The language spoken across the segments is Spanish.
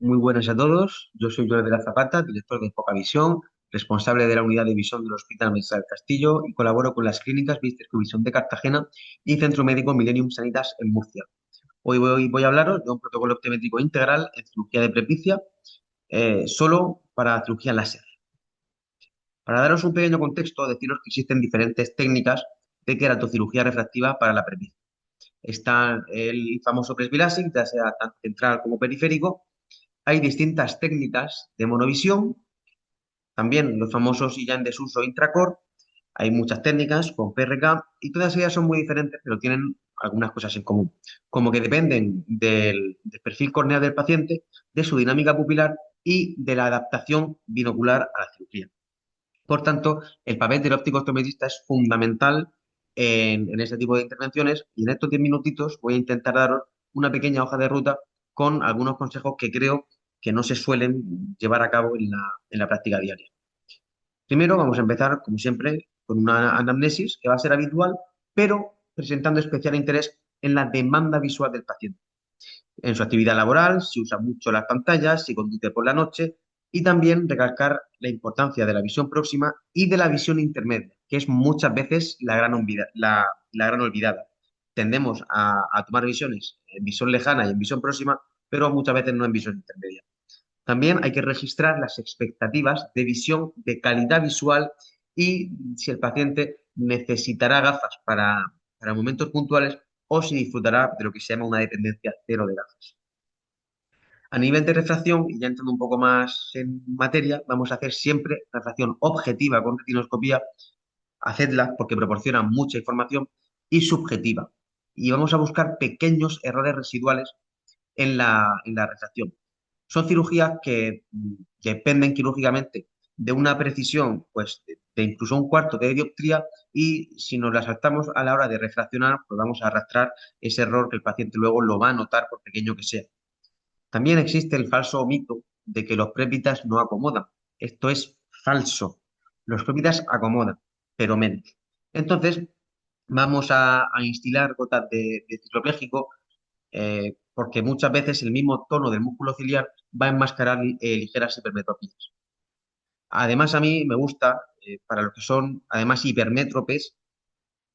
Muy buenas a todos. Yo soy Jorge de la Zapata, director de Focavisión, responsable de la unidad de visión del Hospital Mesa del Castillo y colaboro con las clínicas Vistes Visión de Cartagena y Centro Médico Millennium Sanitas en Murcia. Hoy voy a hablaros de un protocolo optométrico integral en cirugía de presbicia, solo para cirugía láser. Para daros un pequeño contexto, deciros que existen diferentes técnicas de queratocirugía refractiva para la presbicia. Está el famoso presbilásic, ya sea tanto central como periférico. Hay distintas técnicas de monovisión, también los famosos y ya en desuso intracore. Hay muchas técnicas con PRK y todas ellas son muy diferentes, pero tienen algunas cosas en común, como que dependen del perfil corneal del paciente, de su dinámica pupilar y de la adaptación binocular a la cirugía. Por tanto, el papel del óptico optometrista es fundamental en este tipo de intervenciones y en estos 10 minutitos voy a intentar daros una pequeña hoja de ruta con algunos consejos que creo que no se suelen llevar a cabo en la práctica diaria. Primero vamos a empezar, como siempre, con una anamnesis que va a ser habitual, pero presentando especial interés en la demanda visual del paciente en su actividad laboral, si usa mucho las pantallas, si conduce por la noche y también recalcar la importancia de la visión próxima y de la visión intermedia, que es muchas veces la gran olvidada. Tendemos a tomar visiones en visión lejana y en visión próxima, pero muchas veces no en visión intermedia. También hay que registrar las expectativas de visión, de calidad visual y si el paciente necesitará gafas para momentos puntuales o si disfrutará de lo que se llama una dependencia cero de gafas. A nivel de refracción, y ya entrando un poco más en materia, vamos a hacer siempre refracción objetiva con retinoscopía, hacedla porque proporciona mucha información, y subjetiva. Y vamos a buscar pequeños errores residuales en la refracción. Son cirugías que dependen quirúrgicamente de una precisión pues, de incluso un cuarto de dioptría y si nos la saltamos a la hora de refraccionar, pues vamos a arrastrar ese error que el paciente luego lo va a notar por pequeño que sea. También existe el falso mito de que los presbitas no acomodan. Esto es falso. Los presbitas acomodan, pero menos. Entonces, vamos a instilar gotas de ciclopléjico porque muchas veces el mismo tono del músculo ciliar va a enmascarar ligeras hipermetropías. Además, a mí me gusta, para los que son además hipermétropes,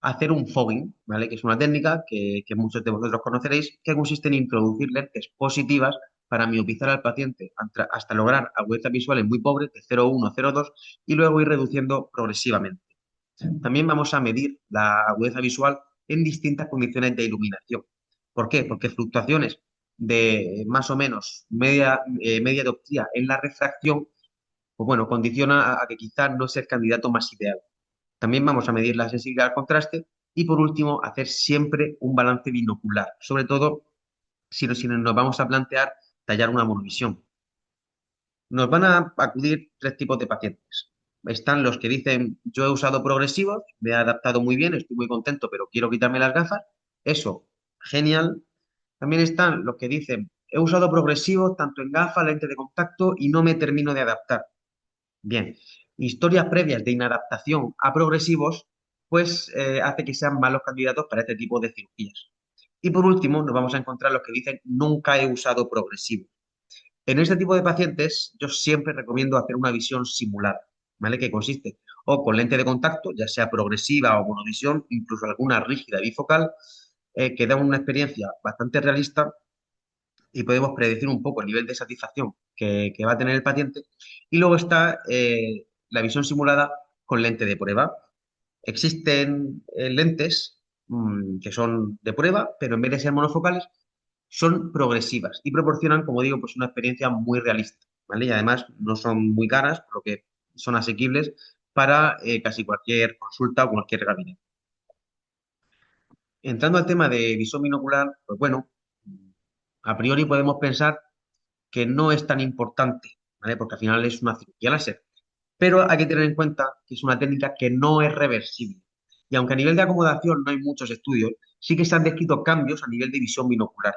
hacer un fogging, ¿vale? Que es una técnica que muchos de vosotros conoceréis, que consiste en introducir lentes positivas para miopizar al paciente hasta lograr agudezas visuales muy pobres, de 0,1, 0,2, y luego ir reduciendo progresivamente. También vamos a medir la agudeza visual en distintas condiciones de iluminación. ¿Por qué? Porque fluctuaciones de más o menos media dioptría en la refracción, pues bueno, condiciona a que quizás no sea el candidato más ideal. También vamos a medir la sensibilidad al contraste y por último hacer siempre un balance binocular, sobre todo si nos vamos a plantear tallar una monovisión. Nos van a acudir tres tipos de pacientes. Están los que dicen, yo he usado progresivos, me he adaptado muy bien, estoy muy contento, pero quiero quitarme las gafas. Eso, genial. También están los que dicen, he usado progresivos tanto en gafas, lente de contacto y no me termino de adaptar. Bien, historias previas de inadaptación a progresivos, pues hace que sean malos candidatos para este tipo de cirugías. Y por último, nos vamos a encontrar los que dicen, nunca he usado progresivo. En este tipo de pacientes, yo siempre recomiendo hacer una visión simulada, ¿vale? Que consiste o con lente de contacto, ya sea progresiva o monovisión, incluso alguna rígida bifocal, que da una experiencia bastante realista y podemos predecir un poco el nivel de satisfacción que va a tener el paciente. Y luego está la visión simulada con lente de prueba. Existen lentes que son de prueba, pero en vez de ser monofocales, son progresivas y proporcionan, como digo, pues una experiencia muy realista, ¿vale? Y además no son muy caras, por lo que son asequibles para casi cualquier consulta o cualquier gabinete. Entrando al tema de visión binocular, pues bueno, a priori podemos pensar que no es tan importante, ¿vale? Porque al final es una cirugía láser. Pero hay que tener en cuenta que es una técnica que no es reversible. Y aunque a nivel de acomodación no hay muchos estudios, sí que se han descrito cambios a nivel de visión binocular.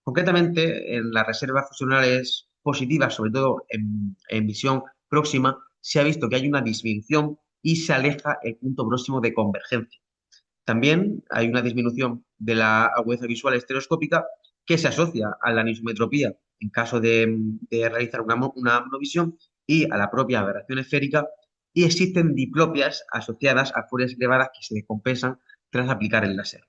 Concretamente, en las reservas fusionales positivas, sobre todo en visión próxima, se ha visto que hay una disminución y se aleja el punto próximo de convergencia. También hay una disminución de la agudeza visual estereoscópica que se asocia a la anisometropía en caso de realizar una amblovisión y a la propia aberración esférica, y existen diplopias asociadas a furias elevadas que se descompensan tras aplicar el láser.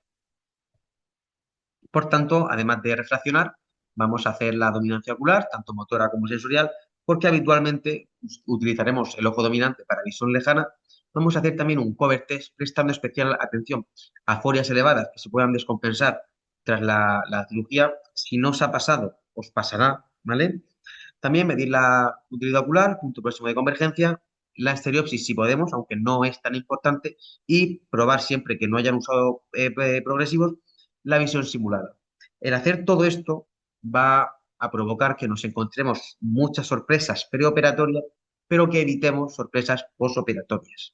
Por tanto, además de refraccionar, vamos a hacer la dominancia ocular, tanto motora como sensorial, porque habitualmente utilizaremos el ojo dominante para visión lejana. Vamos a hacer también un cover test prestando especial atención a forias elevadas que se puedan descompensar tras la cirugía. Si no os ha pasado, os pasará, ¿vale? También medir la utilidad ocular, punto próximo de convergencia, la estereopsis si podemos, aunque no es tan importante, y probar siempre que no hayan usado progresivos la visión simulada. El hacer todo esto va a provocar que nos encontremos muchas sorpresas preoperatorias, pero que evitemos sorpresas posoperatorias.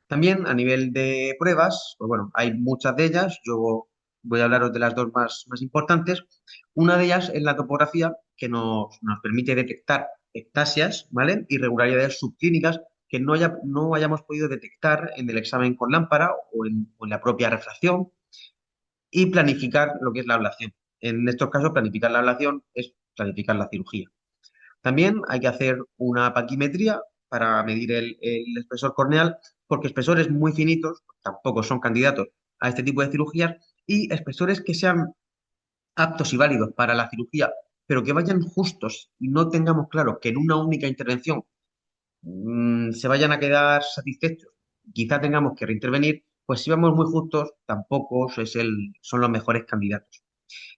También a nivel de pruebas, pues bueno, hay muchas de ellas. Yo voy a hablaros de las dos más importantes. Una de ellas es la topografía, que nos permite detectar ectasias, ¿vale? Irregularidades subclínicas que no hayamos podido detectar en el examen con lámpara o en la propia refracción, y planificar lo que es la ablación. En estos casos, planificar la ablación es planificar la cirugía. También hay que hacer una paquimetría para medir el espesor corneal, porque espesores muy finitos tampoco son candidatos a este tipo de cirugías, y espesores que sean aptos y válidos para la cirugía, pero que vayan justos y no tengamos claro que en una única intervención se vayan a quedar satisfechos, quizá tengamos que reintervenir, pues si vamos muy justos, tampoco son los mejores candidatos.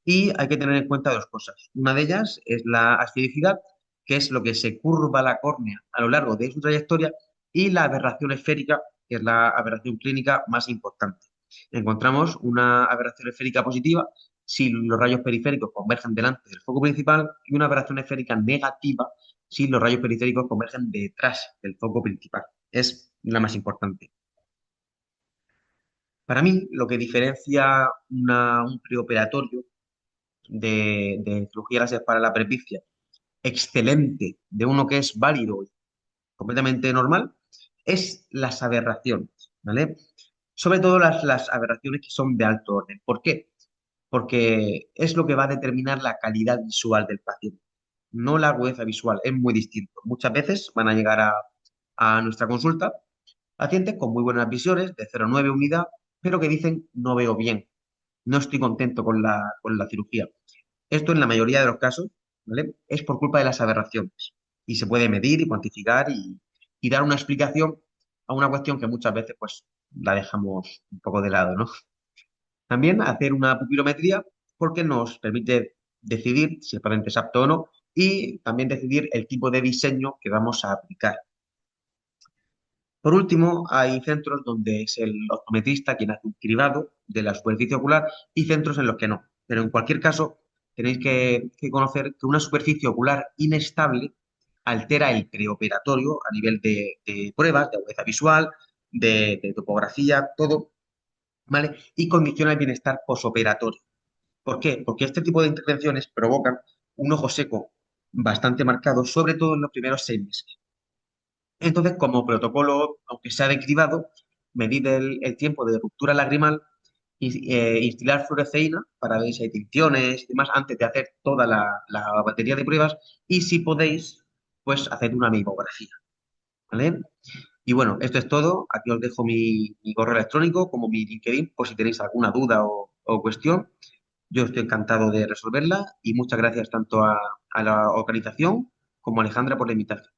Y hay que tener en cuenta dos cosas. Una de ellas es la asfericidad, que es lo que se curva la córnea a lo largo de su trayectoria, y la aberración esférica, que es la aberración clínica más importante. Encontramos una aberración esférica positiva si los rayos periféricos convergen delante del foco principal, y una aberración esférica negativa si los rayos periféricos convergen detrás del foco principal. Es la más importante. Para mí, lo que diferencia un preoperatorio de cirugía láser para la presbicia excelente de uno que es válido y completamente normal es las aberraciones, ¿vale? Sobre todo las aberraciones que son de alto orden. ¿Por qué? Porque es lo que va a determinar la calidad visual del paciente, no la agudeza visual, es muy distinto. Muchas veces van a llegar a nuestra consulta pacientes con muy buenas visiones, de 0,9 unidad, pero que dicen no veo bien, no estoy contento con la cirugía. Esto en la mayoría de los casos, ¿vale? Es por culpa de las aberraciones, y se puede medir y cuantificar y dar una explicación a una cuestión que muchas veces pues la dejamos un poco de lado, ¿no? También hacer una pupilometría, porque nos permite decidir si el paciente es apto o no, y también decidir el tipo de diseño que vamos a aplicar. Por último, hay centros donde es el optometrista quien hace un cribado de la superficie ocular, y centros en los que no. Pero en cualquier caso, tenéis que conocer que una superficie ocular inestable altera el preoperatorio a nivel de pruebas, de agudeza visual, de topografía, todo, ¿vale? Y condiciona el bienestar posoperatorio. ¿Por qué? Porque este tipo de intervenciones provocan un ojo seco bastante marcado, sobre todo en los primeros 6 meses. Entonces, como protocolo, aunque sea de cribado, medir el tiempo de ruptura lagrimal y instilar fluoresceína para ver si hay tinciones y demás antes de hacer toda la batería de pruebas, y si podéis, pues hacer una mamografía, ¿vale? Y bueno, esto es todo. Aquí os dejo mi correo electrónico como mi LinkedIn por si tenéis alguna duda o cuestión. Yo estoy encantado de resolverla, y muchas gracias tanto a la organización como a Alejandra por la invitación.